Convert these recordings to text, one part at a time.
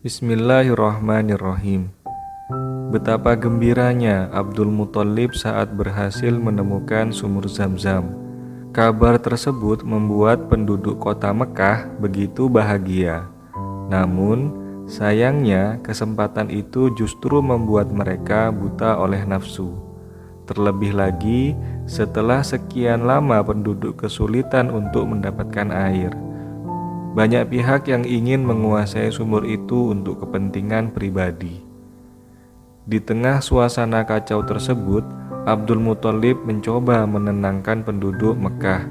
Bismillahirrahmanirrahim. Betapa gembiranya Abdul Muthalib saat berhasil menemukan sumur Zam-Zam. Kabar tersebut membuat penduduk kota Mekah begitu bahagia. Namun, sayangnya kesempatan itu justru membuat mereka buta oleh nafsu. Terlebih lagi, setelah sekian lama penduduk kesulitan untuk mendapatkan air. Banyak pihak yang ingin menguasai sumur itu untuk kepentingan pribadi. Di tengah suasana kacau tersebut, Abdul Muthalib mencoba menenangkan penduduk Mekah.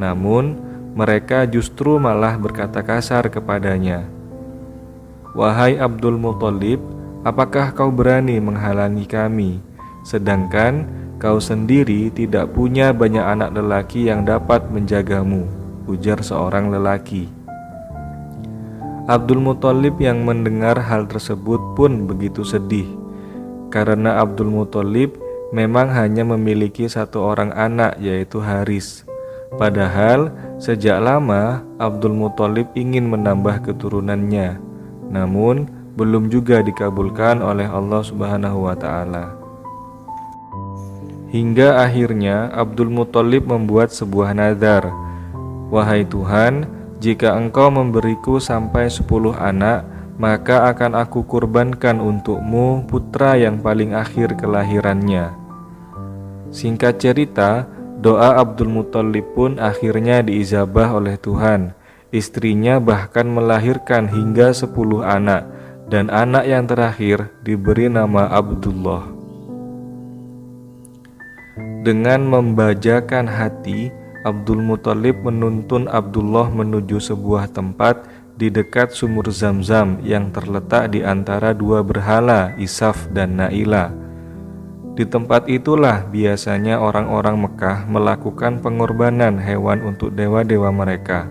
Namun, mereka justru malah berkata kasar kepadanya. "Wahai Abdul Muthalib, apakah kau berani menghalangi kami, sedangkan kau sendiri tidak punya banyak anak lelaki yang dapat menjagamu?" ujar seorang lelaki. Abdul Muthalib yang mendengar hal tersebut pun begitu sedih. Karena Abdul Muthalib memang hanya memiliki satu orang anak, yaitu Haris. Padahal sejak lama Abdul Muthalib ingin menambah keturunannya, namun belum juga dikabulkan oleh Allah Subhanahu wa Ta'ala. Hingga akhirnya Abdul Muthalib membuat sebuah nadar. "Wahai Tuhan, jika Engkau memberiku sampai 10 anak, maka akan aku kurbankan untukmu putra yang paling akhir kelahirannya." Singkat cerita, doa Abdul Muthalib pun akhirnya diijabah oleh Tuhan. Istrinya bahkan melahirkan hingga 10 anak, dan anak yang terakhir diberi nama Abdullah. Dengan membajakan hati, Abdul Muthalib menuntun Abdullah menuju sebuah tempat di dekat sumur Zam-Zam yang terletak di antara dua berhala, Isaf dan Na'ilah. Di tempat itulah biasanya orang-orang Mekah melakukan pengorbanan hewan untuk dewa-dewa mereka.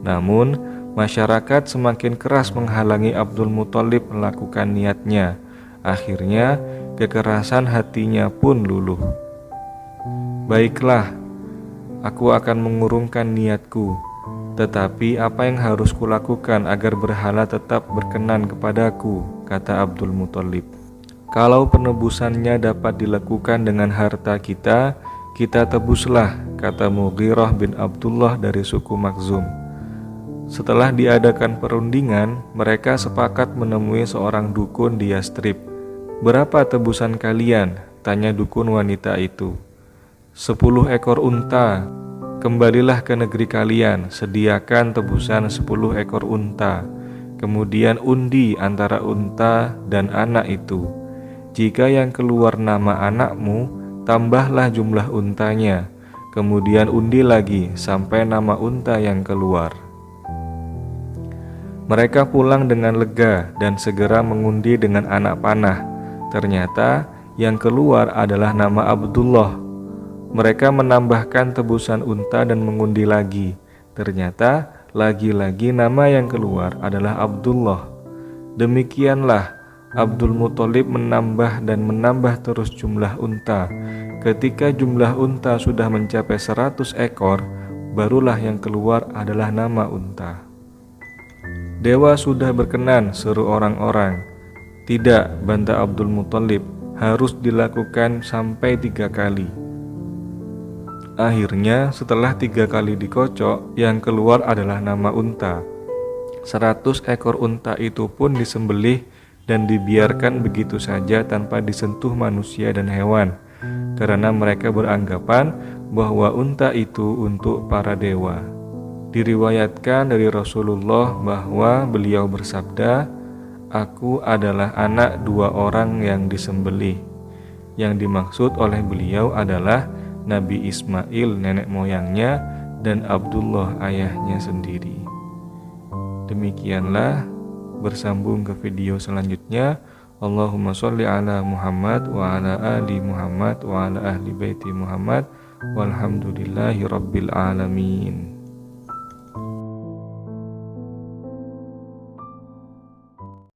Namun, masyarakat semakin keras menghalangi Abdul Muthalib melakukan niatnya. Akhirnya, kekerasan hatinya pun luluh. "Baiklah, aku akan mengurungkan niatku. Tetapi apa yang harus kulakukan agar berhala tetap berkenan kepadaku?" kata Abdul Muthalib. "Kalau penebusannya dapat dilakukan dengan harta kita tebuslah," kata Mughirah bin Abdullah dari suku Makhzum. Setelah diadakan perundingan, mereka sepakat menemui seorang dukun di Yastrib. "Berapa tebusan kalian?" tanya dukun wanita itu. 10 ekor unta. Kembalilah ke negeri kalian, sediakan tebusan 10 ekor unta. Kemudian undi antara unta dan anak itu. Jika yang keluar nama anakmu, tambahlah jumlah untanya. Kemudian undi lagi sampai nama unta yang keluar. Mereka pulang dengan lega dan segera mengundi dengan anak panah. Ternyata yang keluar adalah nama Abdullah. Mereka menambahkan tebusan unta dan mengundi lagi. Ternyata lagi-lagi nama yang keluar adalah Abdullah. Demikianlah Abdul Muthalib menambah dan menambah terus jumlah unta. Ketika jumlah unta sudah mencapai 100 ekor, barulah yang keluar adalah nama unta. "Dewa sudah berkenan," seru orang-orang. "Tidak," bantah Abdul Muthalib, "harus dilakukan sampai 3 kali. Akhirnya setelah 3 kali dikocok, yang keluar adalah nama unta. 100 ekor unta itu pun disembelih dan dibiarkan begitu saja tanpa disentuh manusia dan hewan, karena mereka beranggapan bahwa unta itu untuk para dewa. Diriwayatkan dari Rasulullah bahwa beliau bersabda, "Aku adalah anak 2 orang yang disembelih." Yang dimaksud oleh beliau adalah Nabi Ismail nenek moyangnya dan Abdullah ayahnya sendiri. Demikianlah, bersambung ke video selanjutnya. Allahumma sholli ala Muhammad wa ala ali Muhammad wa ala ahli baiti Muhammad walhamdulillahi rabbil alamin.